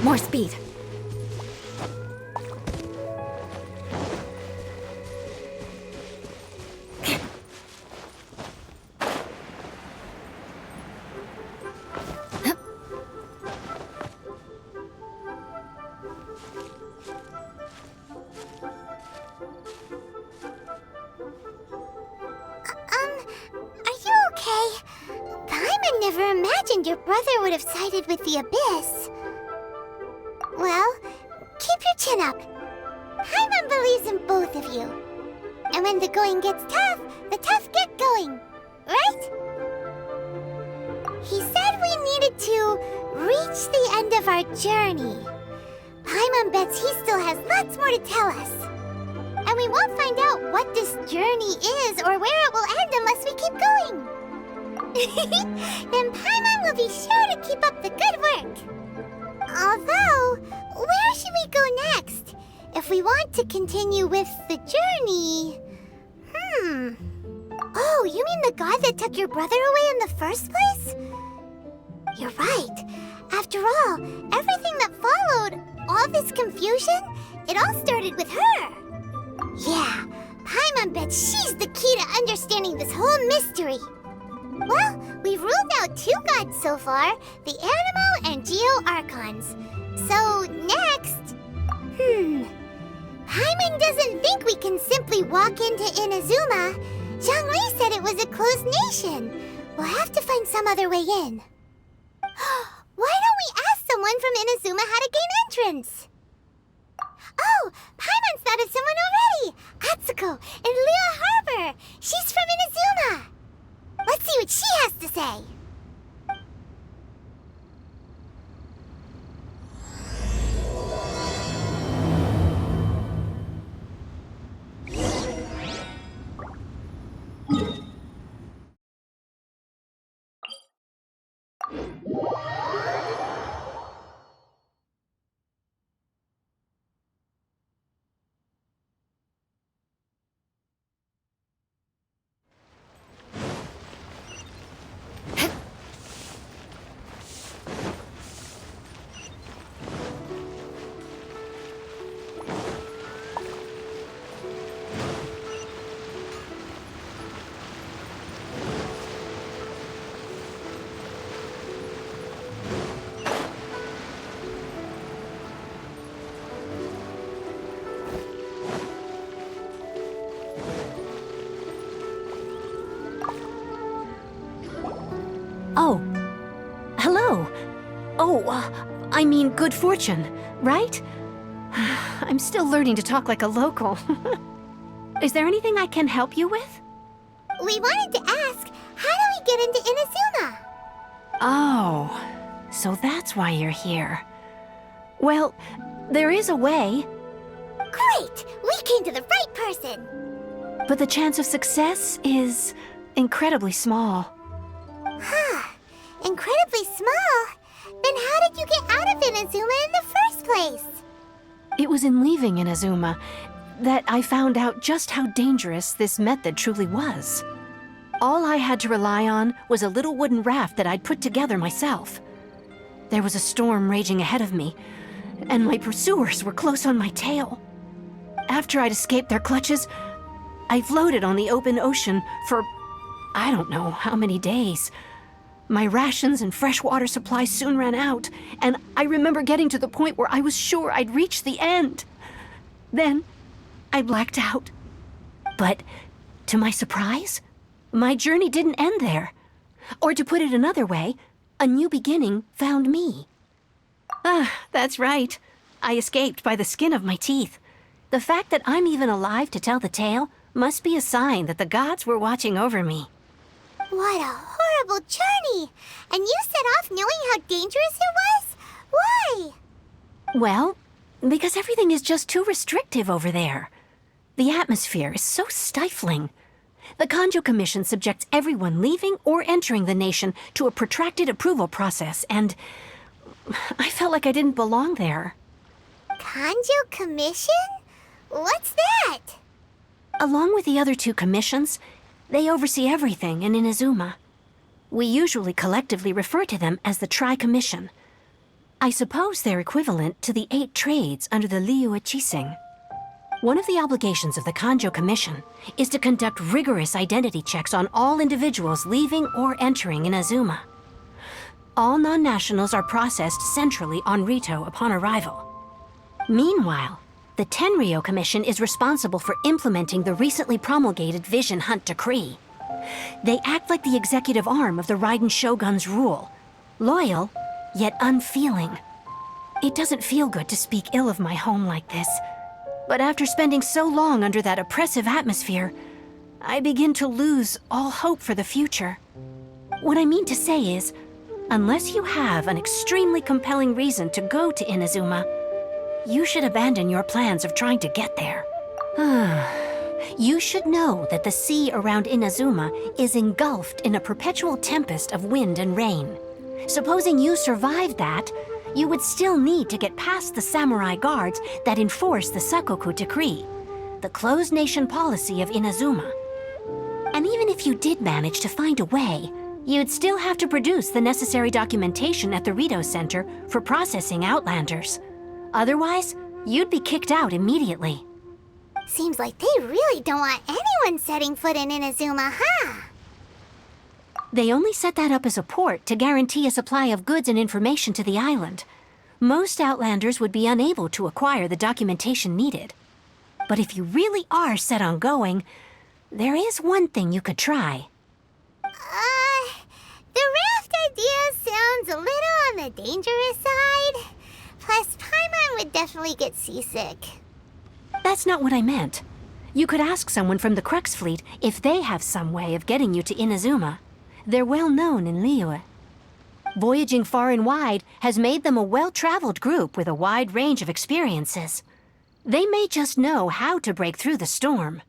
More speed. Never imagined your brother would have sided with the Abyss. Well, keep your chin up. Paimon believes in both of you. And when the going gets tough, the tough get going, right? He said we needed to reach the end of our journey. Paimon bets he still has lots more to tell us. And we won't find out what this journey is or where it will end unless we keep going. Then Paimon will be sure to keep up the good work. Although, where should we go next? If we want to continue with the journey... Oh, you mean the god that took your brother away in the first place? You're right. After all, everything that followed, all this confusion, it all started with her. Yeah, Paimon bets she's the key to understanding this whole mystery. Well, we've ruled out 2 gods so far, the Animo and Geo Archons. So, next... Paimon doesn't think we can simply walk into Inazuma. Zhongli said it was a closed nation. We'll have to find some other way in. Why don't we ask someone from Inazuma how to gain entrance? Oh, Paimon's thought of someone already! Atsuko in Liyue Harbor! She's from Inazuma! Let's see what she has to say. Oh. Hello. I mean good fortune, right? I'm still learning to talk like a local. Is there anything I can help you with? We wanted to ask, how do we get into Inazuma? Oh, so that's why you're here. Well, there is a way. Great! We came to the right person! But the chance of success is incredibly small. Incredibly small? Then how did you get out of Inazuma in the first place? It was in leaving Inazuma that I found out just how dangerous this method truly was. All I had to rely on was a little wooden raft that I'd put together myself. There was a storm raging ahead of me, and my pursuers were close on my tail. After I'd escaped their clutches, I floated on the open ocean for I don't know how many days. My rations and freshwater supplies soon ran out, and I remember getting to the point where I was sure I'd reached the end. Then, I blacked out. But, to my surprise, my journey didn't end there. Or to put it another way, a new beginning found me. That's right. I escaped by the skin of my teeth. The fact that I'm even alive to tell the tale must be a sign that the gods were watching over me. What a horrible journey! And you set off knowing how dangerous it was? Why? Well, because everything is just too restrictive over there. The atmosphere is so stifling. The Kanjo Commission subjects everyone leaving or entering the nation to a protracted approval process, and I felt like I didn't belong there. Kanjo Commission? What's that? Along with the other two commissions, they oversee everything in Inazuma. We usually collectively refer to them as the Tri-Commission. I suppose they're equivalent to the 8 trades under the Liyue Qixing. One of the obligations of the Kanjo Commission is to conduct rigorous identity checks on all individuals leaving or entering Inazuma. All non-nationals are processed centrally on Rito upon arrival. Meanwhile, the Tenryo Commission is responsible for implementing the recently promulgated Vision Hunt Decree. They act like the executive arm of the Raiden Shogun's rule, loyal, yet unfeeling. It doesn't feel good to speak ill of my home like this, but after spending so long under that oppressive atmosphere, I begin to lose all hope for the future. What I mean to say is, unless you have an extremely compelling reason to go to Inazuma, you should abandon your plans of trying to get there. You should know that the sea around Inazuma is engulfed in a perpetual tempest of wind and rain. Supposing you survived that, you would still need to get past the samurai guards that enforce the Sakoku Decree, the closed nation policy of Inazuma. And even if you did manage to find a way, you'd still have to produce the necessary documentation at the Rito Center for processing Outlanders. Otherwise, you'd be kicked out immediately. Seems like they really don't want anyone setting foot in Inazuma, huh? They only set that up as a port to guarantee a supply of goods and information to the island. Most Outlanders would be unable to acquire the documentation needed. But if you really are set on going, there is one thing you could try. The raft idea sounds a little on the dangerous side. Plus, Paimon would definitely get seasick. That's not what I meant. You could ask someone from the Crux Fleet if they have some way of getting you to Inazuma. They're well known in Liyue. Voyaging far and wide has made them a well-traveled group with a wide range of experiences. They may just know how to break through the storm.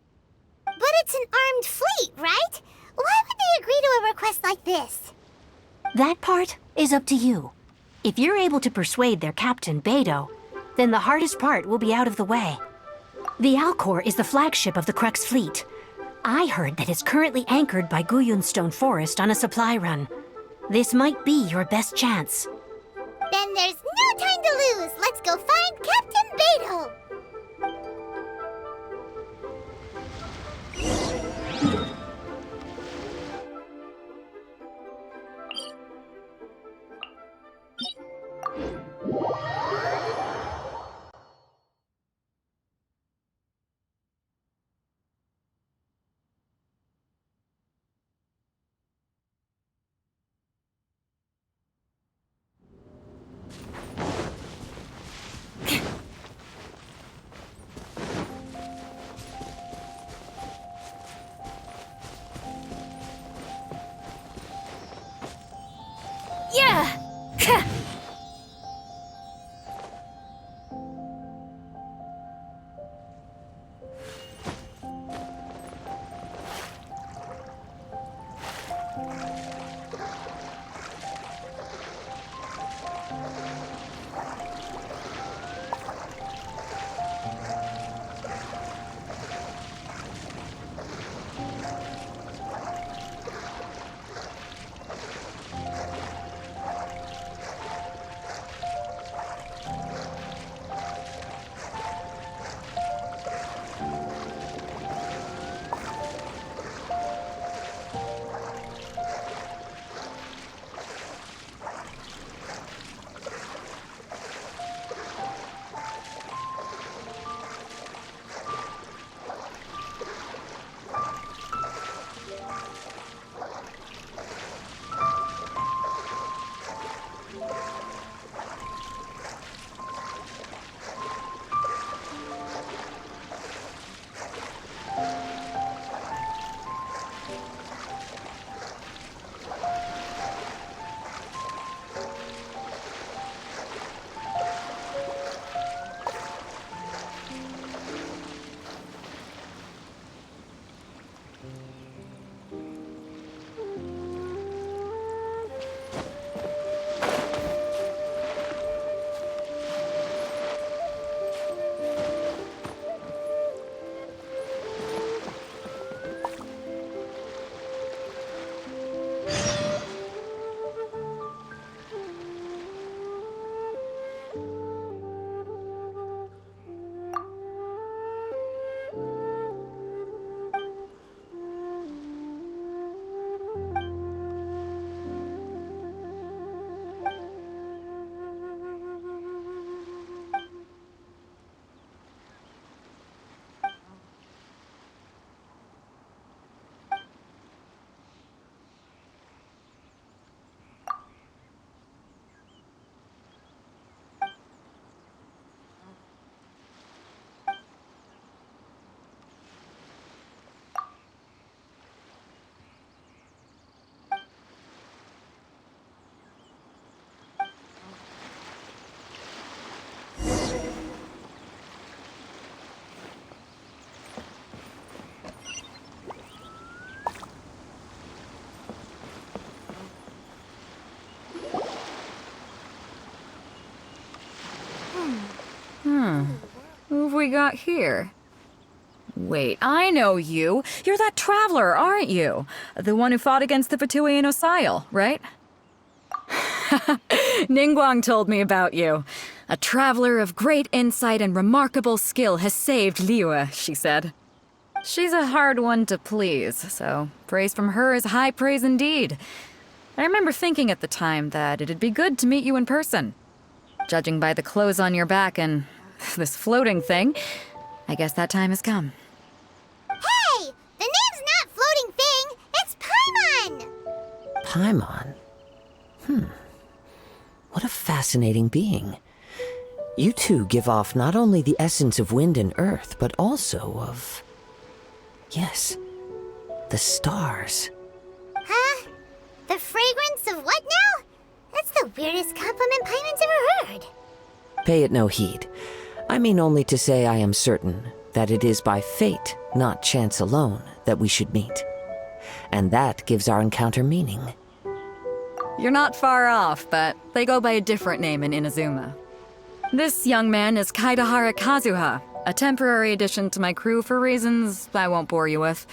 But it's an armed fleet, right? Why would they agree to a request like this? That part is up to you. If you're able to persuade their captain, Beidou, then the hardest part will be out of the way. The Alcor is the flagship of the Crux Fleet. I heard that it's currently anchored by Guyunstone Forest on a supply run. This might be your best chance. Then there's no time to lose. Let's go find Captain Beidou. Yeah! Who have we got here? Wait, I know you. You're that traveler, aren't you? The one who fought against the Fatui and Osile, right? Ningguang told me about you. A traveler of great insight and remarkable skill has saved Liyue, she said. She's a hard one to please, so praise from her is high praise indeed. I remember thinking at the time that it'd be good to meet you in person. Judging by the clothes on your back and this floating thing, I guess that time has come. Hey! The name's not Floating Thing, it's Paimon! Paimon? What a fascinating being. You two give off not only the essence of wind and earth, but also of... yes, the stars. Huh? The fragrance of what now? That's the weirdest compliment Paimon's ever heard. Pay it no heed. I mean only to say I am certain that it is by fate, not chance alone, that we should meet. And that gives our encounter meaning. You're not far off, but they go by a different name in Inazuma. This young man is Kaidahara Kazuha, a temporary addition to my crew for reasons I won't bore you with.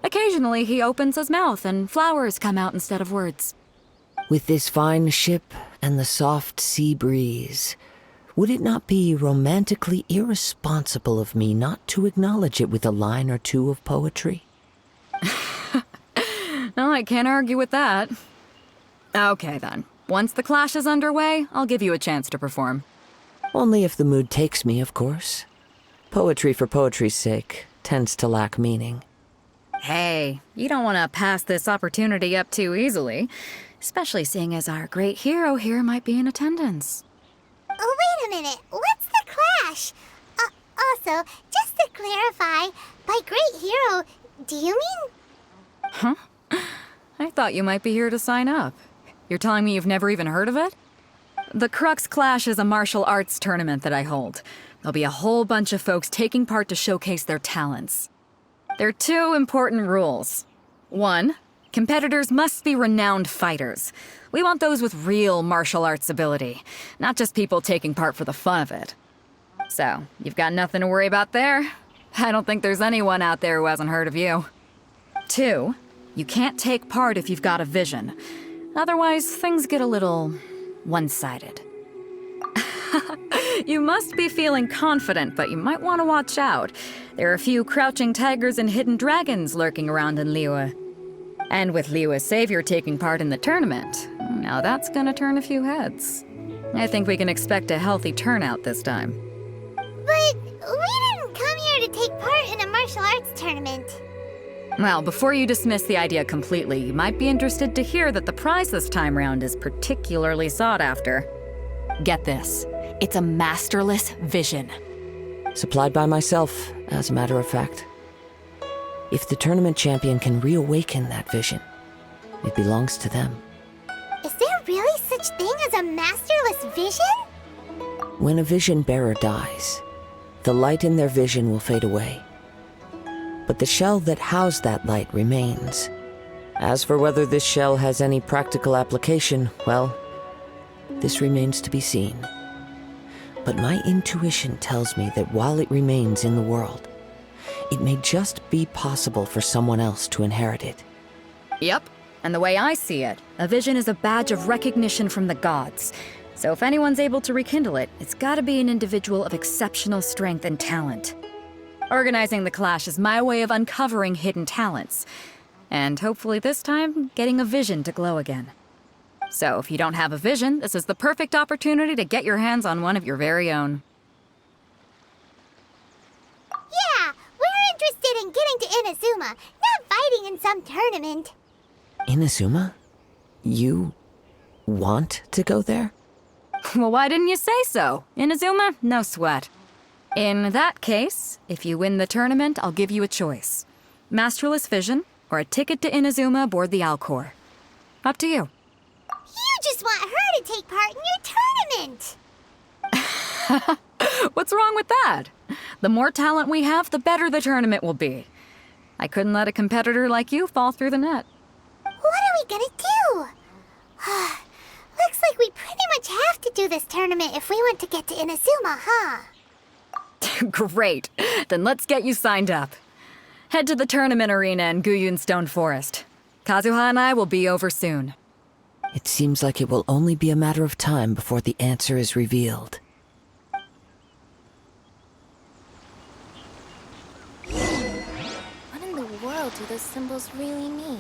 Occasionally he opens his mouth and flowers come out instead of words. With this fine ship and the soft sea breeze, would it not be romantically irresponsible of me not to acknowledge it with a line or two of poetry? No, I can't argue with that. Okay then. Once the clash is underway, I'll give you a chance to perform. Only if the mood takes me, of course. Poetry for poetry's sake tends to lack meaning. Hey, you don't want to pass this opportunity up too easily, especially seeing as our great hero here might be in attendance. Oh, wait a minute. What's the clash? Also, just to clarify, by great hero, do you mean... Huh? I thought you might be here to sign up. You're telling me you've never even heard of it? The Crux Clash is a martial arts tournament that I hold. There'll be a whole bunch of folks taking part to showcase their talents. There are two important rules. 1, competitors must be renowned fighters. We want those with real martial arts ability, not just people taking part for the fun of it. So, you've got nothing to worry about there. I don't think there's anyone out there who hasn't heard of you. 2, you can't take part if you've got a vision. Otherwise, things get a little one-sided. You must be feeling confident, but you might want to watch out. There are a few crouching tigers and hidden dragons lurking around in Liyue. And with Liyue's savior taking part in the tournament, now that's gonna turn a few heads. I think we can expect a healthy turnout this time. But we didn't come here to take part in a martial arts tournament. Well, before you dismiss the idea completely, you might be interested to hear that the prize this time round is particularly sought after. Get this. It's a masterless vision. Supplied by myself, as a matter of fact. If the tournament champion can reawaken that vision, it belongs to them. Is there really such thing as a masterless vision? When a vision bearer dies, the light in their vision will fade away. but the shell that housed that light remains. As for whether this shell has any practical application, well, this remains to be seen. But my intuition tells me that while it remains in the world, it may just be possible for someone else to inherit it. Yep, and the way I see it, a vision is a badge of recognition from the gods. So if anyone's able to rekindle it, it's gotta be an individual of exceptional strength and talent. Organizing the clash is my way of uncovering hidden talents. And hopefully this time, getting a vision to glow again. So if you don't have a vision, this is the perfect opportunity to get your hands on one of your very own. Yeah, we're interested in getting to Inazuma, not fighting in some tournament. Inazuma? You want to go there? Well, why didn't you say so? Inazuma? No sweat. In that case, if you win the tournament, I'll give you a choice. Masterless vision, or a ticket to Inazuma aboard the Alcor. Up to you. You just want her to take part in your tournament. What's wrong with that? The more talent we have, the better the tournament will be. I couldn't let a competitor like you fall through the net. What are we gonna do? Looks like we pretty much have to do this tournament if we want to get to Inazuma, huh? Great. Then let's get you signed up. Head to the tournament arena in Guyun Stone Forest. Kazuha and I will be over soon. It seems like it will only be a matter of time before the answer is revealed. What in the world do those symbols really mean?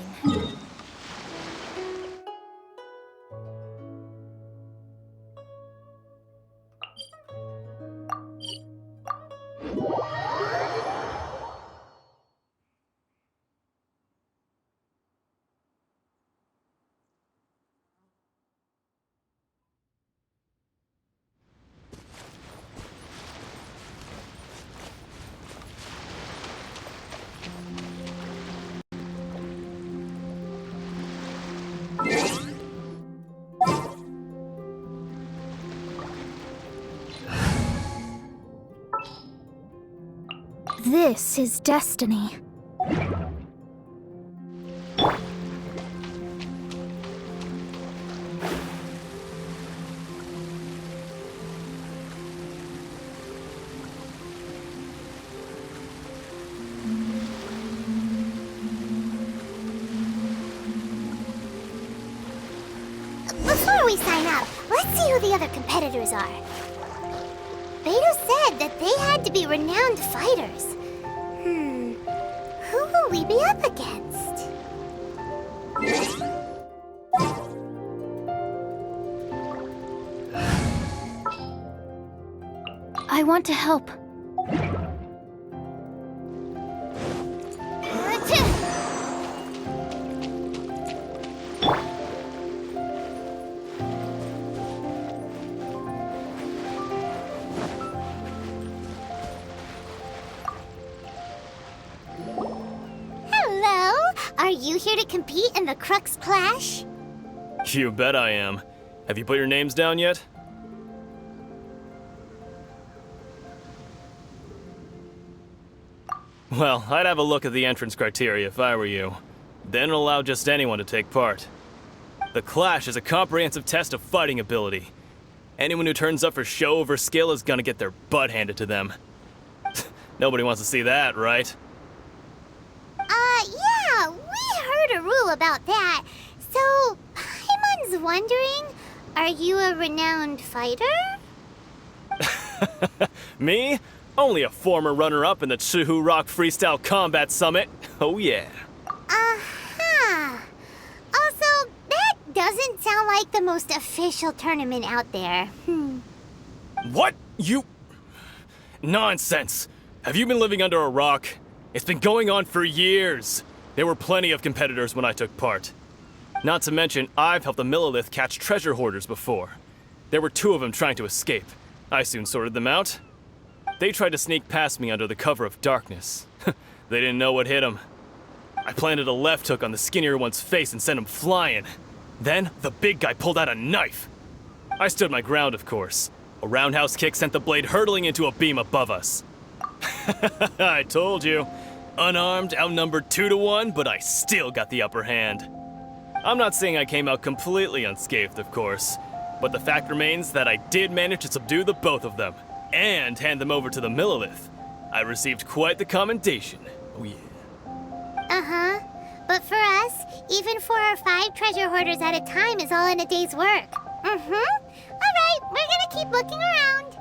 This is destiny. Before we sign up, let's see who the other competitors are. Beto said that they had to be renowned fighters. Who will we be up against? I want to help. Hello, are you here to compete in the Crux Clash? You bet I am. Have you put your names down yet? Well, I'd have a look at the entrance criteria if I were you. Then allow just anyone to take part. The Clash is a comprehensive test of fighting ability. Anyone who turns up for show over skill is gonna get their butt handed to them. Nobody wants to see that, right? Yeah, we heard a rule about that. So, Paimon's wondering, are you a renowned fighter? Me? Only a former runner-up in the Chihu Rock Freestyle Combat Summit. Oh yeah. Uh-huh. Also, that doesn't sound like the most official tournament out there. What? You... Nonsense. Have you been living under a rock? It's been going on for years. There were plenty of competitors when I took part. Not to mention, I've helped the Millilith catch treasure hoarders before. There were 2 of them trying to escape. I soon sorted them out. They tried to sneak past me under the cover of darkness. They didn't know what hit them. I planted a left hook on the skinnier one's face and sent him flying. Then, the big guy pulled out a knife. I stood my ground, of course. A roundhouse kick sent the blade hurtling into a beam above us. I told you. Unarmed, outnumbered 2-1, but I still got the upper hand. I'm not saying I came out completely unscathed, of course, but the fact remains that I did manage to subdue the both of them, and hand them over to the Millilith. I received quite the commendation. Oh yeah. Uh-huh. But for us, even 4 or 5 treasure hoarders at a time is all in a day's work. Mm-hmm. Alright, we're gonna keep looking around.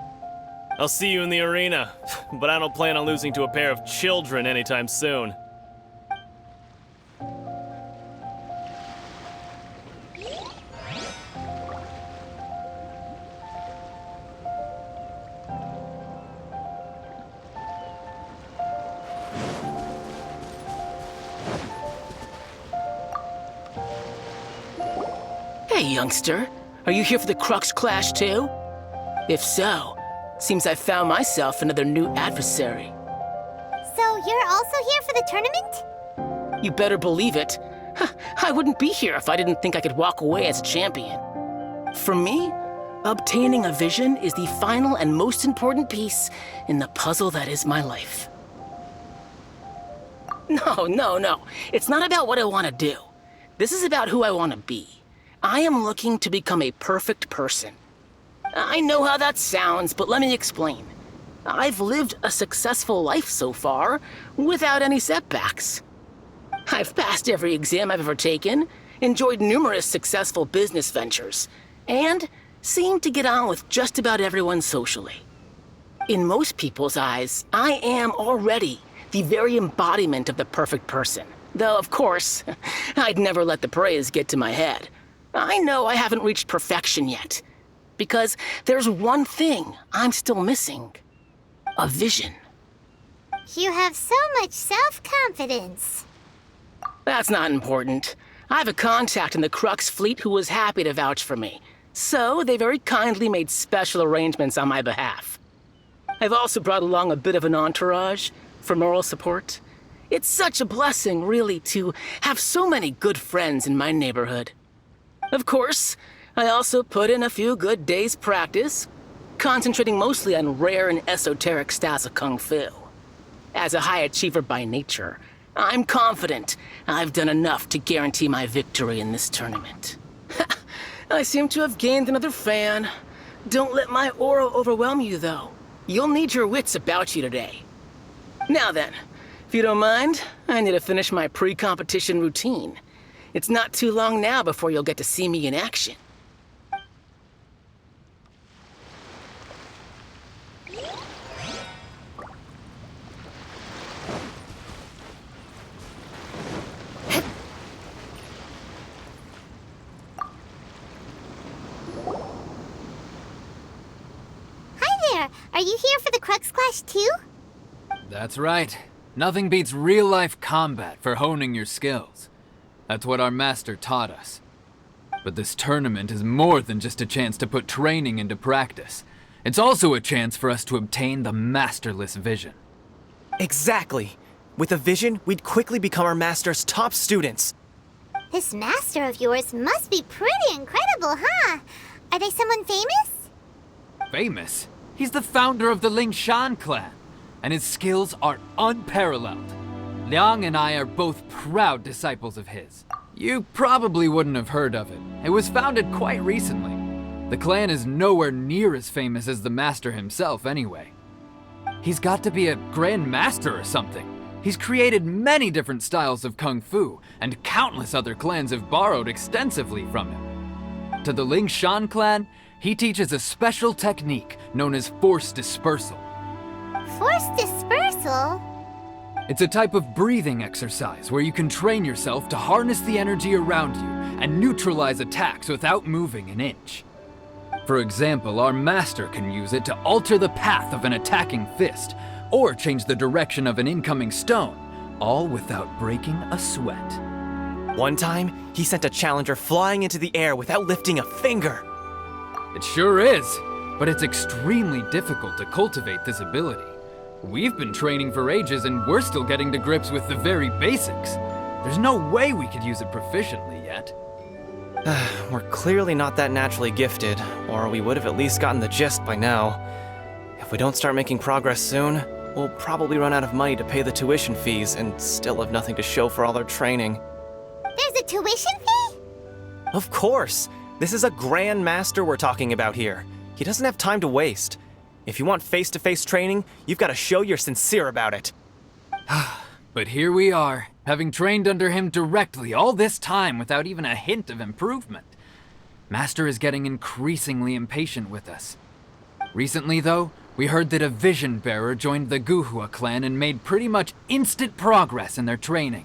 I'll see you in the arena, but I don't plan on losing to a pair of children anytime soon. Hey, youngster. Are you here for the Crux Clash too? If so, seems I found myself another new adversary. So you're also here for the tournament? You better believe it. I wouldn't be here if I didn't think I could walk away as a champion. For me, obtaining a vision is the final and most important piece in the puzzle that is my life. No. It's not about what I want to do. This is about who I want to be. I am looking to become a perfect person. I know how that sounds, but let me explain. I've lived a successful life so far, without any setbacks. I've passed every exam I've ever taken, enjoyed numerous successful business ventures, and seem to get on with just about everyone socially. In most people's eyes, I am already the very embodiment of the perfect person. Though, of course, I'd never let the praise get to my head. I know I haven't reached perfection yet, because there's one thing I'm still missing. A vision. You have so much self-confidence. That's not important. I have a contact in the Crux fleet who was happy to vouch for me, so they very kindly made special arrangements on my behalf. I've also brought along a bit of an entourage for moral support. It's such a blessing, really, to have so many good friends in my neighborhood. Of course, I also put in a few good days' practice, concentrating mostly on rare and esoteric styles of Kung Fu. As a high achiever by nature, I'm confident I've done enough to guarantee my victory in this tournament. I seem to have gained another fan. Don't let my aura overwhelm you, though. You'll need your wits about you today. Now then, if you don't mind, I need to finish my pre-competition routine. It's not too long now before you'll get to see me in action. Hi there! Are you here for the Crux Clash too? That's right. Nothing beats real-life combat for honing your skills. That's what our master taught us. But this tournament is more than just a chance to put training into practice. It's also a chance for us to obtain the masterless vision. Exactly. With a vision, we'd quickly become our master's top students. This master of yours must be pretty incredible, huh? Are they someone famous? Famous? He's the founder of the Lingshan clan, and his skills are unparalleled. Liang and I are both proud disciples of his. You probably wouldn't have heard of it. It was founded quite recently. The clan is nowhere near as famous as the master himself anyway. He's got to be a grand master or something. He's created many different styles of kung fu, and countless other clans have borrowed extensively from him. To the Lingshan clan, he teaches a special technique known as force dispersal. Force dispersal? It's a type of breathing exercise where you can train yourself to harness the energy around you and neutralize attacks without moving an inch. For example, our master can use it to alter the path of an attacking fist, or change the direction of an incoming stone, all without breaking a sweat. One time, he sent a challenger flying into the air without lifting a finger. It sure is, but it's extremely difficult to cultivate this ability. We've been training for ages and we're still getting to grips with the very basics. There's no way we could use it proficiently yet. We're clearly not that naturally gifted, or we would have at least gotten the gist by now. If we don't start making progress soon, we'll probably run out of money to pay the tuition fees and still have nothing to show for all our training. There's a tuition fee? Of course! This is a Grand Master we're talking about here. He doesn't have time to waste. If you want face-to-face training, you've got to show you're sincere about it. But here we are, having trained under him directly all this time without even a hint of improvement. Master is getting increasingly impatient with us. Recently, though, we heard that a Vision Bearer joined the Guhua clan and made pretty much instant progress in their training.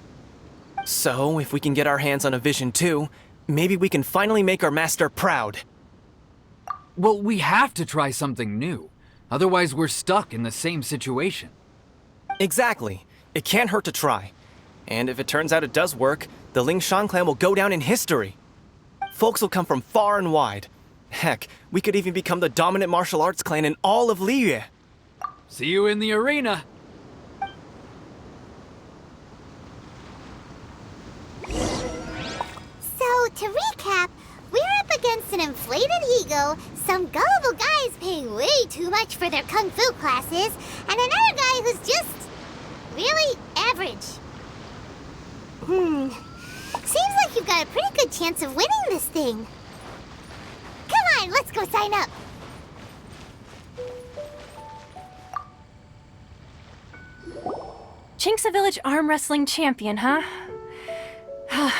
So, if we can get our hands on a Vision too, maybe we can finally make our master proud. Well, we have to try something new. Otherwise, we're stuck in the same situation. Exactly. It can't hurt to try. And if it turns out it does work, the Lingshan clan will go down in history. Folks will come from far and wide. Heck, we could even become the dominant martial arts clan in all of Liyue. See you in the arena. So, to recap, we're up against an inflated ego, some gullible guys paying way too much for their kung fu classes, and another guy who's just really average. Seems like you've got a pretty good chance of winning this thing. Come on, let's go sign up. Chinksa Village arm wrestling champion, huh?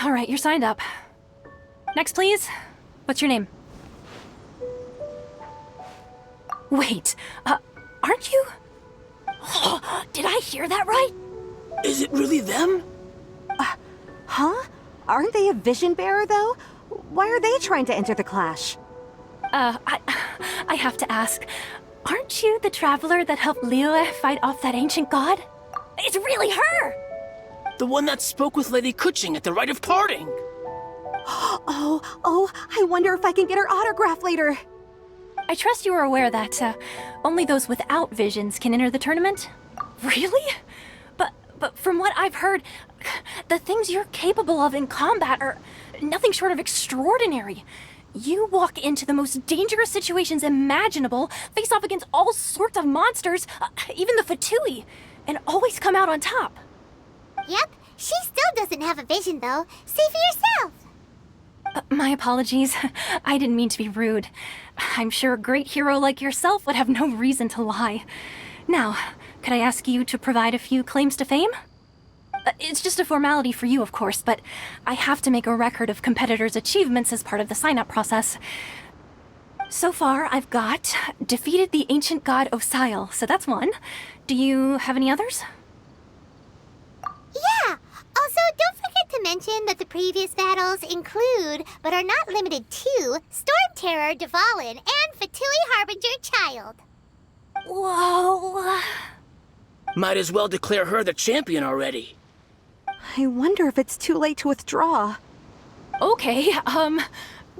All right, you're signed up. Next, please. What's your name? Wait, aren't you? Did I hear that right? Is it really them? Huh? Aren't they a vision bearer, though? Why are they trying to enter the clash? I have to ask, aren't you the traveler that helped Liyue fight off that ancient god? It's really her! The one that spoke with Lady Kuching at the rite of parting. Oh, I wonder if I can get her autograph later. I trust you are aware that only those without visions can enter the tournament? Really? But from what I've heard, the things you're capable of in combat are nothing short of extraordinary. You walk into the most dangerous situations imaginable, face off against all sorts of monsters, even the Fatui, and always come out on top. Yep, she still doesn't have a vision, though. See for yourself. My apologies. I didn't mean to be rude. I'm sure a great hero like yourself would have no reason to lie. Now, could I ask you to provide a few claims to fame? It's just a formality for you, of course, but I have to make a record of competitors' achievements as part of the sign-up process. So far, I've got defeated the ancient god Osile, so that's one. Do you have any others? Yeah! Also, don't forget to mention that the previous battles include, but are not limited to, Storm Terror, Dvalin, and Fatui Harbinger Child. Whoa! Might as well declare her the champion already. I wonder if it's too late to withdraw. Okay,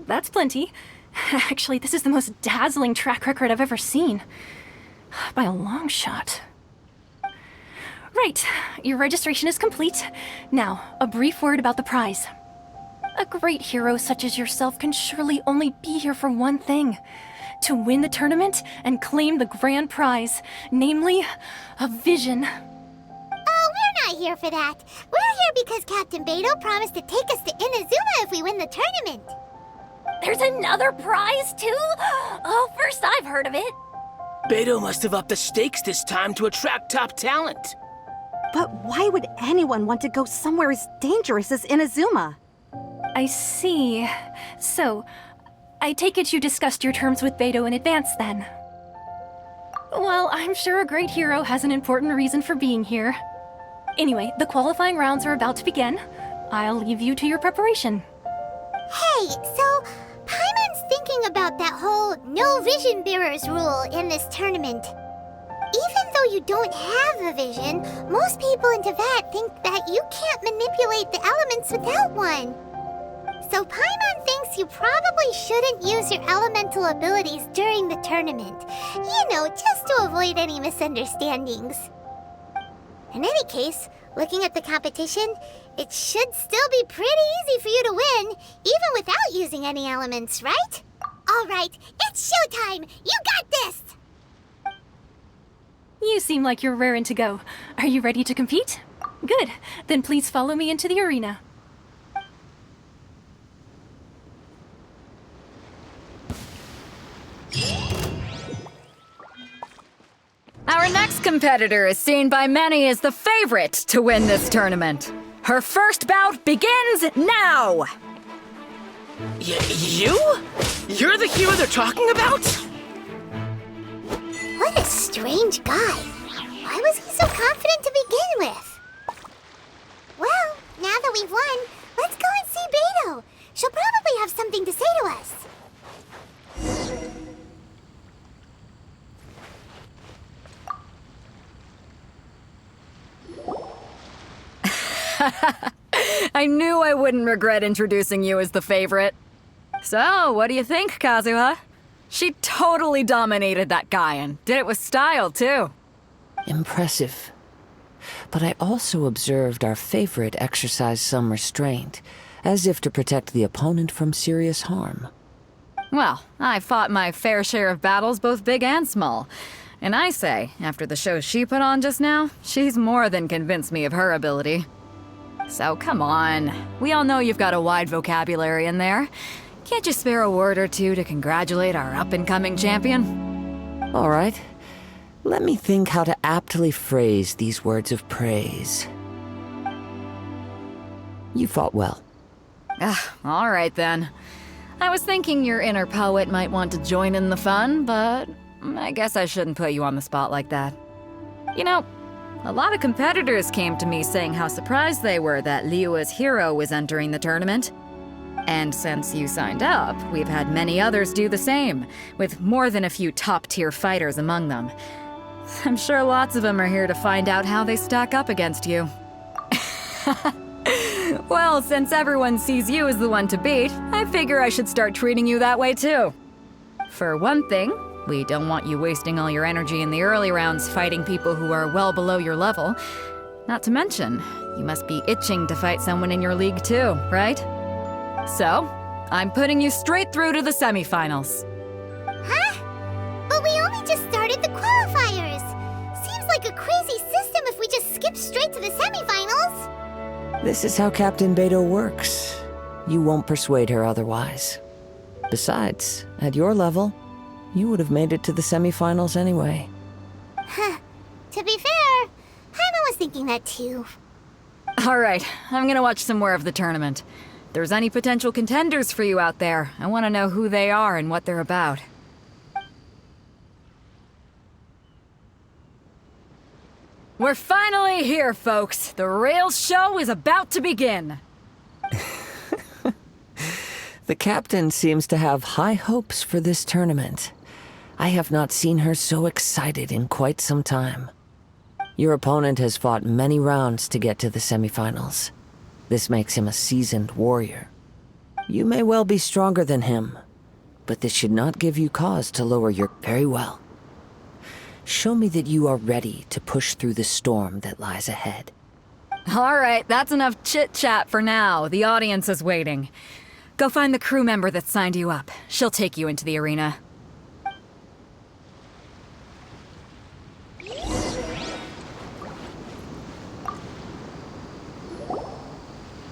that's plenty. Actually, this is the most dazzling track record I've ever seen. By a long shot. Right, your registration is complete. Now, a brief word about the prize. A great hero such as yourself can surely only be here for one thing. To win the tournament and claim the grand prize, namely, a vision. Oh, we're not here for that. We're here because Captain Beto promised to take us to Inazuma if we win the tournament. There's another prize, too? Oh, first I've heard of it. Beto must have upped the stakes this time to attract top talent. But why would anyone want to go somewhere as dangerous as Inazuma? I see. So, I take it you discussed your terms with Beto in advance, then? Well, I'm sure a great hero has an important reason for being here. Anyway, the qualifying rounds are about to begin. I'll leave you to your preparation. Hey, so Paimon's thinking about that whole no vision bearers rule in this tournament. Even though you don't have a vision, most people in Teyvat think that you can't manipulate the elements without one. So Paimon thinks you probably shouldn't use your elemental abilities during the tournament. You know, just to avoid any misunderstandings. In any case, looking at the competition, it should still be pretty easy for you to win, even without using any elements, right? All right, it's showtime! You got this! You seem like you're raring to go. Are you ready to compete? Good. Then please follow me into the arena. Our next competitor is seen by many as the favorite to win this tournament. Her first bout begins now! You? You're the hero they're talking about? What a strange guy. Why was he so confident to begin with? Well, now that we've won, let's go and see Beto. She'll probably have something to say to us. I knew I wouldn't regret introducing you as the favorite. So, what do you think, Kazuha? She totally dominated that guy and did it with style, too. Impressive. But I also observed our favorite exercise some restraint, as if to protect the opponent from serious harm. Well, I fought my fair share of battles, both big and small. And I say, after the show she put on just now, she's more than convinced me of her ability. So come on. We all know you've got a wide vocabulary in there. Can't you spare a word or two to congratulate our up-and-coming champion? All right. Let me think how to aptly phrase these words of praise. You fought well. All right then. I was thinking your inner poet might want to join in the fun, but I guess I shouldn't put you on the spot like that. You know, a lot of competitors came to me saying how surprised they were that Liyue's hero was entering the tournament. And since you signed up, we've had many others do the same, with more than a few top-tier fighters among them. I'm sure lots of them are here to find out how they stack up against you. Well, since everyone sees you as the one to beat, I figure I should start treating you that way too. For one thing, we don't want you wasting all your energy in the early rounds fighting people who are well below your level. Not to mention, you must be itching to fight someone in your league too, right? So, I'm putting you straight through to the semifinals. Huh? But we only just started the qualifiers. Seems like a crazy system if we just skip straight to the semifinals. This is how Captain Beto works. You won't persuade her otherwise. Besides, at your level, you would have made it to the semifinals anyway. Huh. To be fair, Paimon was thinking that too. Alright, I'm gonna watch some more of the tournament. If there's any potential contenders for you out there, I want to know who they are and what they're about. We're finally here, folks. The real show is about to begin. The captain seems to have high hopes for this tournament. I have not seen her so excited in quite some time. Your opponent has fought many rounds to get to the semifinals. This makes him a seasoned warrior. You may well be stronger than him, but this should not give you cause to lower your... Very well. Show me that you are ready to push through the storm that lies ahead. Alright, that's enough chit-chat for now. The audience is waiting. Go find the crew member that signed you up. She'll take you into the arena.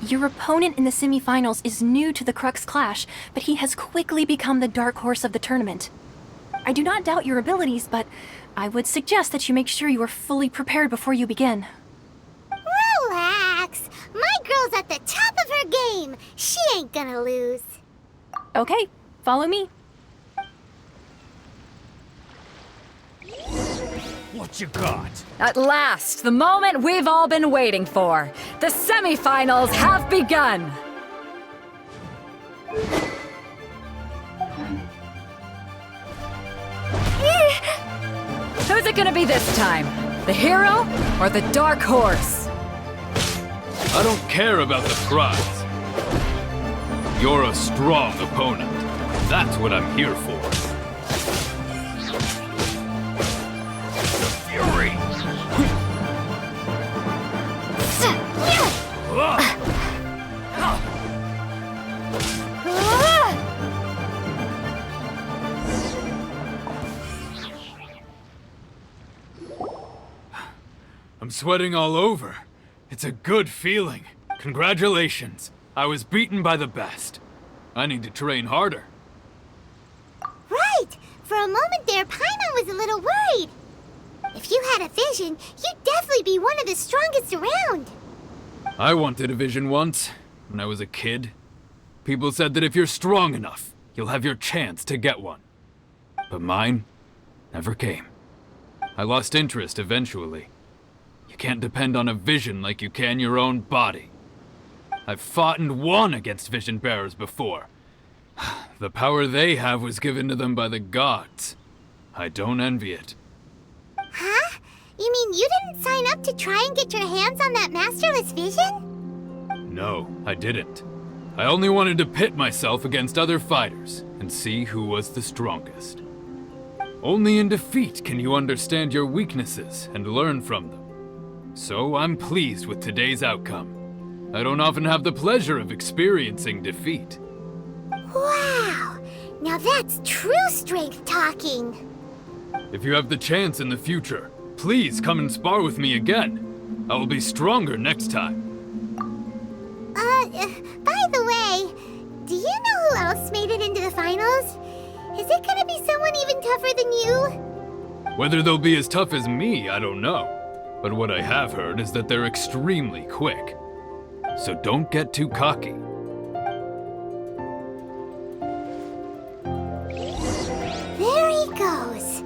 Your opponent in the semifinals is new to the Crux Clash, but he has quickly become the dark horse of the tournament. I do not doubt your abilities, but I would suggest that you make sure you are fully prepared before you begin. Relax. My girl's at the top of her game. She ain't gonna lose. Okay, follow me. What you got? At last, the moment we've all been waiting for. The semifinals have begun. Who's it gonna be this time? The hero or the dark horse? I don't care about the prize. You're a strong opponent. That's what I'm here for. The fury! sweating all over. It's a good feeling. Congratulations. I was beaten by the best. I need to train harder. Right! For a moment there, Paimon was a little worried. If you had a vision, you'd definitely be one of the strongest around. I wanted a vision once, when I was a kid. People said that if you're strong enough, you'll have your chance to get one. But mine never came. I lost interest eventually. You can't depend on a vision like you can your own body. I've fought and won against vision bearers before. The power they have was given to them by the gods. I don't envy it. Huh? You mean you didn't sign up to try and get your hands on that masterless vision? No, I didn't. I only wanted to pit myself against other fighters and see who was the strongest. Only in defeat can you understand your weaknesses and learn from them. So I'm pleased with today's outcome. I don't often have the pleasure of experiencing defeat. Wow! Now that's true strength talking. If you have the chance in the future, please come and spar with me again. I will be stronger next time. By the way, do you know who else made it into the finals? Is it gonna be someone even tougher than you? Whether they'll be as tough as me, I don't know. But what I have heard is that they're extremely quick. So don't get too cocky. There he goes.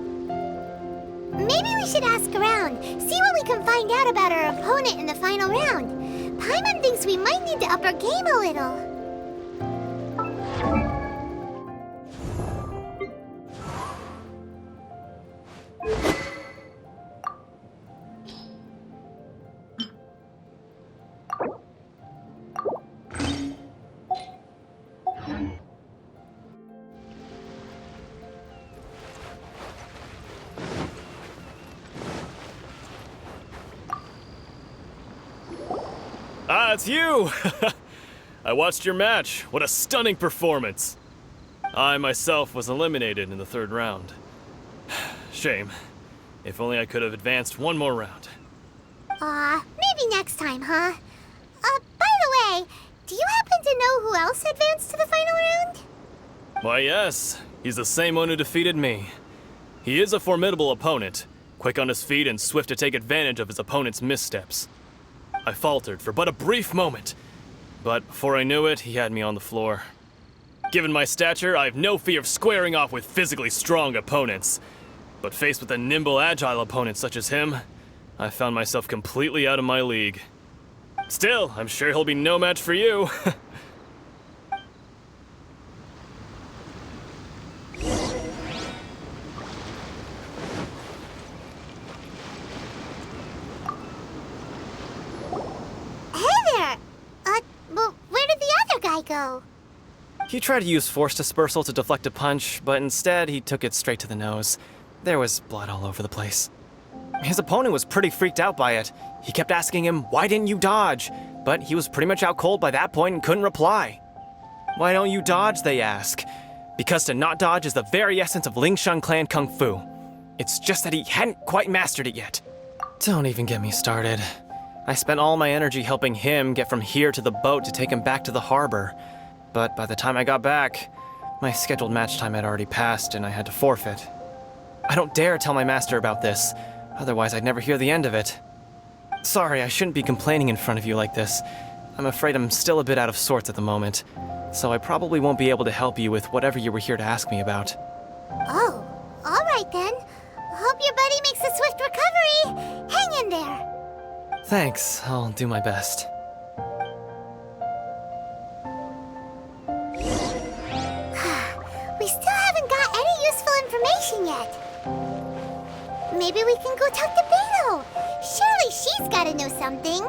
Maybe we should ask around, see what we can find out about our opponent in the final round. Paimon thinks we might need to up our game a little. Ah, it's you! I watched your match. What a stunning performance. I myself was eliminated in the third round. Shame. If only I could have advanced one more round. Maybe next time, huh? By the way, do you happen to know who else advanced to the final round? Why, yes. He's the same one who defeated me. He is a formidable opponent, quick on his feet and swift to take advantage of his opponent's missteps. I faltered for but a brief moment, but before I knew it, he had me on the floor. Given my stature, I have no fear of squaring off with physically strong opponents. But faced with a nimble, agile opponent such as him, I found myself completely out of my league. Still, I'm sure he'll be no match for you. Go. He tried to use force dispersal to deflect a punch, but instead he took it straight to the nose. There was blood all over the place. His opponent was pretty freaked out by it. He kept asking him, "Why didn't you dodge?" But he was pretty much out cold by that point and couldn't reply. "Why don't you dodge?" they ask. Because to not dodge is the very essence of Lingshan clan kung fu. It's just that he hadn't quite mastered it yet. Don't even get me started. I spent all my energy helping him get from here to the boat to take him back to the harbor. But by the time I got back, my scheduled match time had already passed and I had to forfeit. I don't dare tell my master about this, otherwise I'd never hear the end of it. Sorry, I shouldn't be complaining in front of you like this. I'm afraid I'm still a bit out of sorts at the moment, so I probably won't be able to help you with whatever you were here to ask me about. Oh, all right then. Hope your buddy makes a swift recovery. Hang in there. Thanks, I'll do my best. We still haven't got any useful information yet. Maybe we can go talk to Beto. Surely she's gotta know something.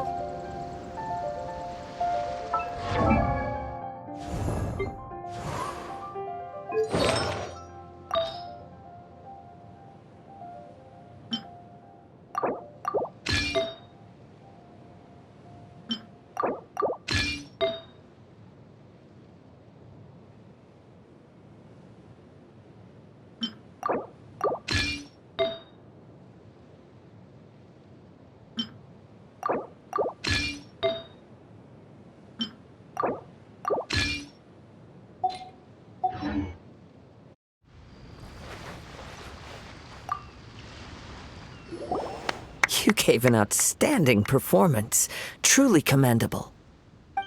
gave an outstanding performance. Truly commendable.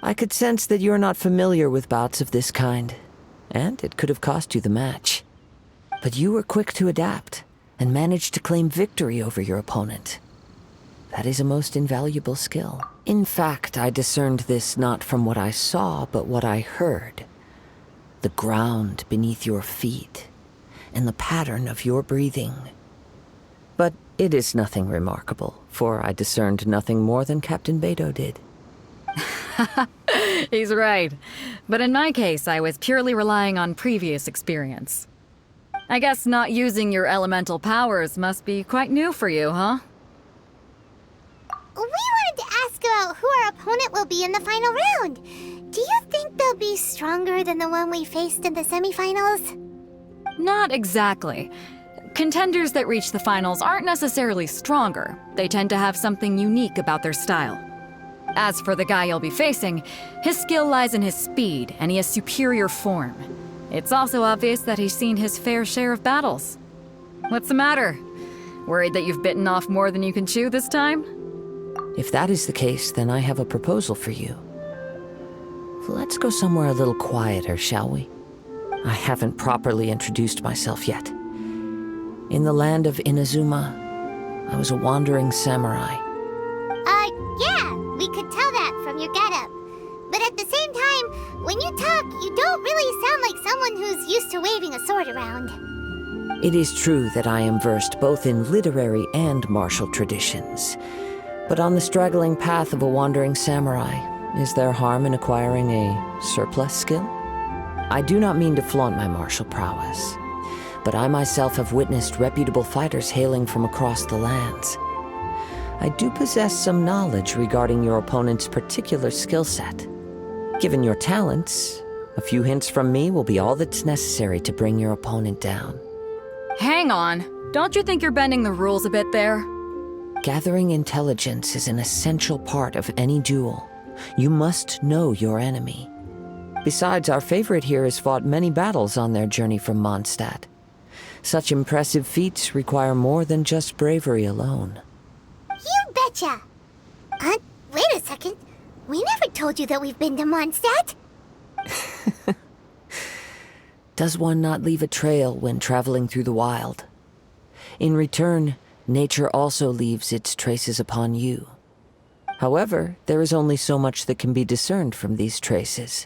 I could sense that you're not familiar with bouts of this kind, and it could have cost you the match. But you were quick to adapt, and managed to claim victory over your opponent. That is a most invaluable skill. In fact, I discerned this not from what I saw, but what I heard. The ground beneath your feet, and the pattern of your breathing. But it is nothing remarkable, for I discerned nothing more than Captain Beto did. He's right. But in my case, I was purely relying on previous experience. I guess not using your elemental powers must be quite new for you, huh? We wanted to ask about who our opponent will be in the final round. Do you think they'll be stronger than the one we faced in the semifinals? Not exactly. Contenders that reach the finals aren't necessarily stronger. They tend to have something unique about their style. As for the guy you'll be facing, his skill lies in his speed, and he has superior form. It's also obvious that he's seen his fair share of battles. What's the matter? Worried that you've bitten off more than you can chew this time? If that is the case, then I have a proposal for you. Let's go somewhere a little quieter, shall we? I haven't properly introduced myself yet. In the land of Inazuma, I was a wandering samurai. Yeah, we could tell that from your getup. But at the same time, when you talk, you don't really sound like someone who's used to waving a sword around. It is true that I am versed both in literary and martial traditions. But on the straggling path of a wandering samurai, is there harm in acquiring a surplus skill? I do not mean to flaunt my martial prowess, but I myself have witnessed reputable fighters hailing from across the lands. I do possess some knowledge regarding your opponent's particular skill set. Given your talents, a few hints from me will be all that's necessary to bring your opponent down. Hang on. Don't you think you're bending the rules a bit there? Gathering intelligence is an essential part of any duel. You must know your enemy. Besides, our favorite here has fought many battles on their journey from Mondstadt. Such impressive feats require more than just bravery alone. You betcha! Wait a second. We never told you that we've been to Mondstadt. Does one not leave a trail when traveling through the wild? In return, nature also leaves its traces upon you. However, there is only so much that can be discerned from these traces.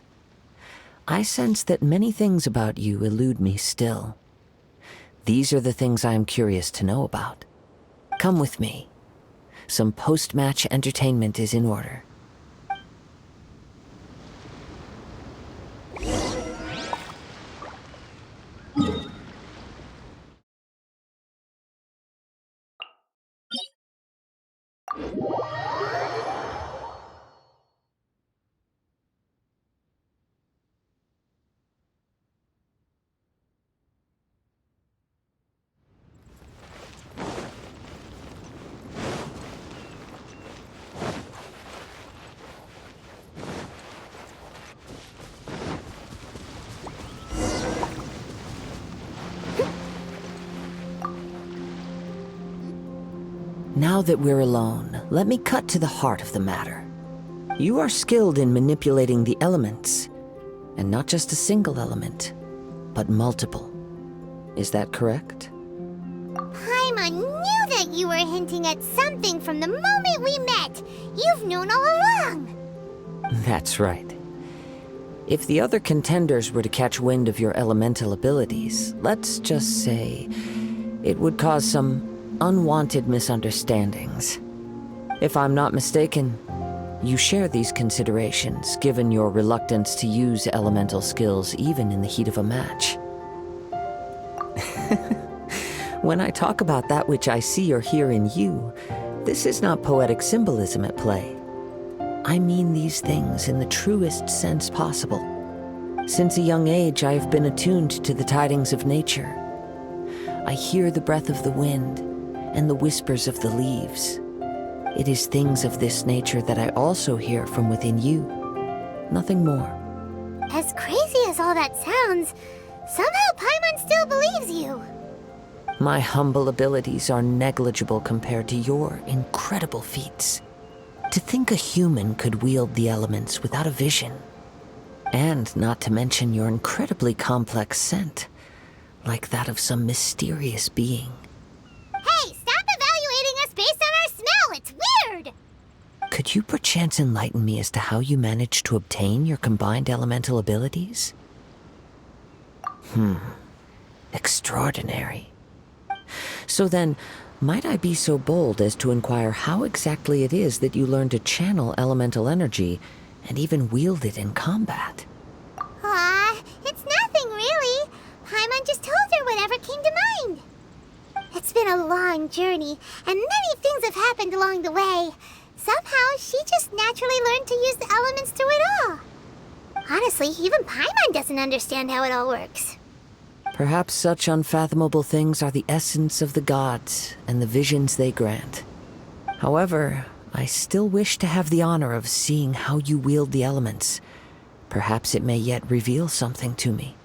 I sense that many things about you elude me still. These are the things I am curious to know about. Come with me. Some post-match entertainment is in order. Now that we're alone, let me cut to the heart of the matter. You are skilled in manipulating the elements, and not just a single element, but multiple. Is that correct? Paimon knew that you were hinting at something from the moment we met. You've known all along. That's right. If the other contenders were to catch wind of your elemental abilities, let's just say, it would cause some unwanted misunderstandings. If I'm not mistaken, you share these considerations, given your reluctance to use elemental skills even in the heat of a match. When I talk about that which I see or hear in you, this is not poetic symbolism at play. I mean these things in the truest sense possible. Since a young age, I have been attuned to the tidings of nature. I hear the breath of the wind and the whispers of the leaves. It is things of this nature that I also hear from within you. Nothing more. As crazy as all that sounds, somehow Paimon still believes you. My humble abilities are negligible compared to your incredible feats. To think a human could wield the elements without a vision. And not to mention your incredibly complex scent, like that of some mysterious being. Hey, stop evaluating us based on our smell! It's weird! Could you perchance enlighten me as to how you managed to obtain your combined elemental abilities? Extraordinary. So then, might I be so bold as to inquire how exactly it is that you learned to channel elemental energy and even wield it in combat? Aw, it's nothing really. Paimon just told her whatever came to mind. It's been a long journey, and many things have happened along the way. Somehow, she just naturally learned to use the elements through it all. Honestly, even Paimon doesn't understand how it all works. Perhaps such unfathomable things are the essence of the gods and the visions they grant. However, I still wish to have the honor of seeing how you wield the elements. Perhaps it may yet reveal something to me.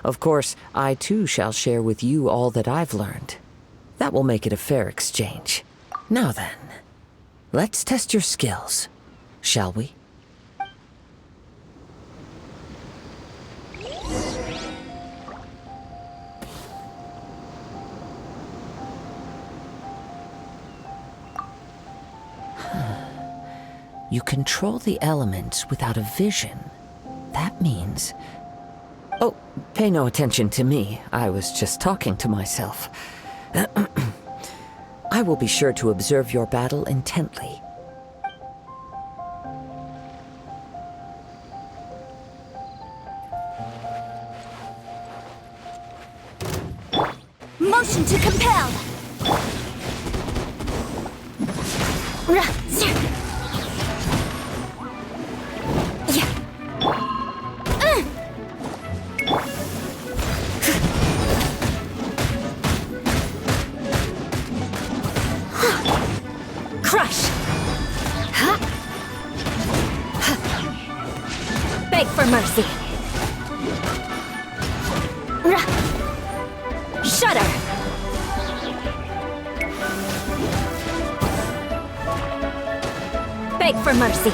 Of course, I too shall share with you all that I've learned. That will make it a fair exchange. Now then, let's test your skills, shall we? You control the elements without a vision. That means... Oh, pay no attention to me. I was just talking to myself. I will be sure to observe your battle intently. Motion to compel! Crush! Beg for mercy! Shudder! Beg for mercy!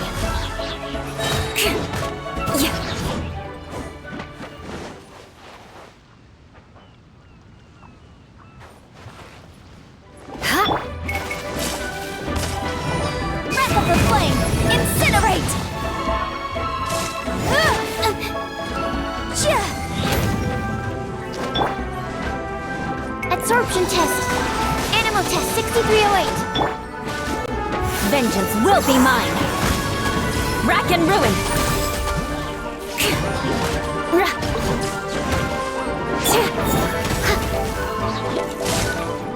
Breath of the flame! Incinerate! Absorption test! Animal test 6308! Vengeance will be mine! Rack and ruin!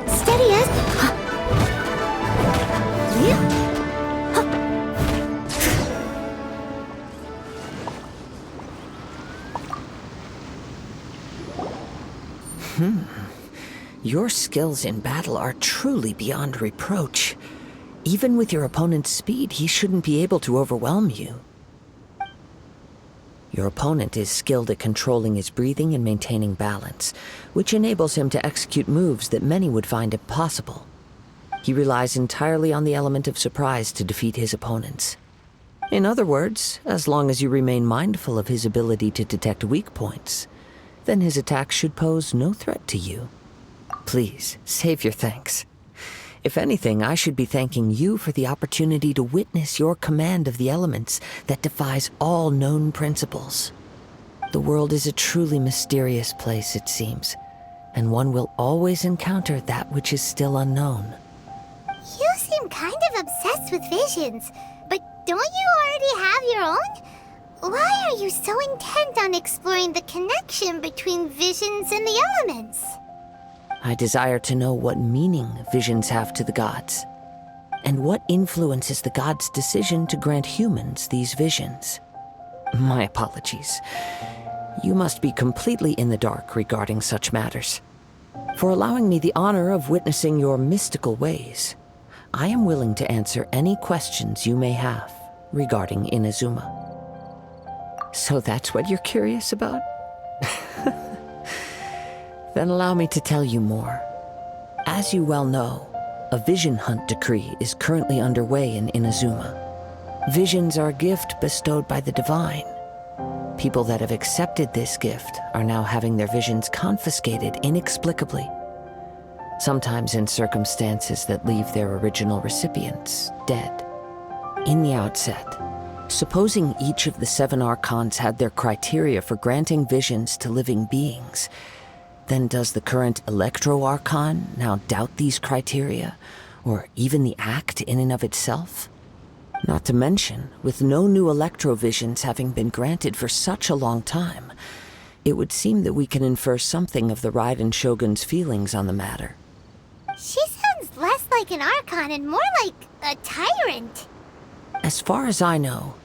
Steady as... Your skills in battle are truly beyond reproach. Even with your opponent's speed, he shouldn't be able to overwhelm you. Your opponent is skilled at controlling his breathing and maintaining balance, which enables him to execute moves that many would find impossible. He relies entirely on the element of surprise to defeat his opponents. In other words, as long as you remain mindful of his ability to detect weak points, then his attacks should pose no threat to you. Please, save your thanks. If anything, I should be thanking you for the opportunity to witness your command of the elements that defies all known principles. The world is a truly mysterious place, it seems, and one will always encounter that which is still unknown. You seem kind of obsessed with visions, but don't you already have your own? Why are you so intent on exploring the connection between visions and the elements? I desire to know what meaning visions have to the gods, and what influences the gods' decision to grant humans these visions. My apologies. You must be completely in the dark regarding such matters. For allowing me the honor of witnessing your mystical ways, I am willing to answer any questions you may have regarding Inazuma. So that's what you're curious about? Then allow me to tell you more. As you well know, a vision hunt decree is currently underway in Inazuma. Visions are a gift bestowed by the divine. People that have accepted this gift are now having their visions confiscated inexplicably, sometimes in circumstances that leave their original recipients dead. In the outset, supposing each of the 7 archons had their criteria for granting visions to living beings, then does the current Electro Archon now doubt these criteria, or even the act in and of itself? Not to mention, with no new Electrovisions having been granted for such a long time, it would seem that we can infer something of the Raiden Shogun's feelings on the matter. She sounds less like an Archon and more like a tyrant. As far as I know,